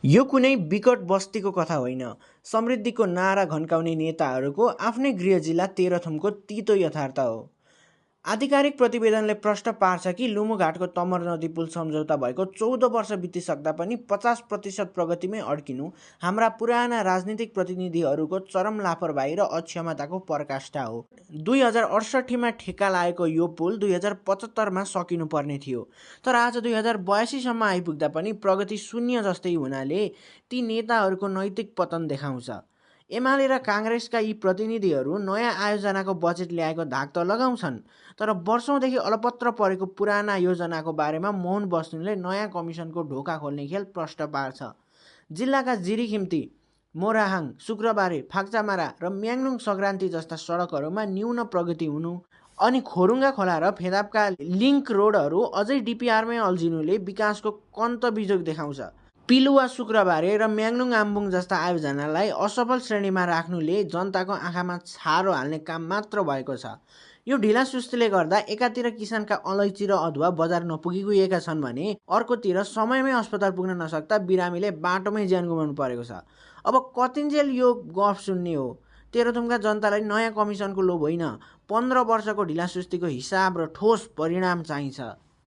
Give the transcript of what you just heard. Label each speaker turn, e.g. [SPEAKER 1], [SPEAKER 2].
[SPEAKER 1] यो कुनै विकट बस्तीको कथा होइन। समृद्धिको नारा घन्काउने नेताहरूको आफ्नै गृह जिल्ला तेह्रथुमको तितो यथार्थ हो। आधिकारिक प्रतिवेदनले प्रश्न पार्छ कि लुमुघाटको तमर नदी पुल सम्झौता भएको 14 वर्ष बितिसक्दा पनि 50% प्रगतिमै अड्किनु हाम्रा पुराना राजनीतिक प्रतिनिधिहरूको चरम लापरवाही र अक्षमताको पराकाष्ठा हो। 2068मा ठेक्का लागेको यो पुल 2075मा सकिनुपर्ने थियो, तर आज 2082सम्म आइपुग्दा पनि प्रगति शून्य जस्तै हुनाले ती नेताहरूको नैतिक पतन देखाउँछ। एमाले र काङ्ग्रेसका यी प्रतिनिधिहरू नयाँ आयोजनाको बजेट ल्याएको धाक त लगाउँछन्, तर वर्षौँदेखि अलपत्र परेको पुराना योजनाको बारेमा मौन बस्नुले नयाँ कमिसनको ढोका खोल्ने खेल प्रश्न पार्छ। जिल्लाका जिरीखिम्ती, मोराहाङ, शुक्रबारे, फाक्चामारा र म्याङलुङ सङ्क्रान्ति जस्ता सडकहरूमा न्यून प्रगति हुनु अनि खोरुङ्गा खोला र फेदापका लिङ्क रोडहरू अझै डिपिआरमै अल्झिनुले विकासको कन्तबिजोग देखाउँछ। पिलुवा, शुक्रबारे र म्याङलुङ आम्बुङ जस्ता आयोजनालाई असफल श्रेणीमा राख्नुले जनताको आँखामा छारो हाल्ने काम मात्र भएको छ। यो ढिलासुस्तीले गर्दा एकातिर किसानका अलैँची र अदुवा बजार नपुगिएका छन् भने अर्कोतिर समयमै अस्पताल पुग्न नसक्दा बिरामीले बाटोमै ज्यान गुमाउनु परेको छ। अब कतिन्जेल यो गफ सुन्ने हो? तेह्रथुमका जनतालाई नयाँ कमिसनको लोभ होइन, 15 वर्षको ढिलासुस्तीको हिसाब र ठोस परिणाम चाहिन्छ।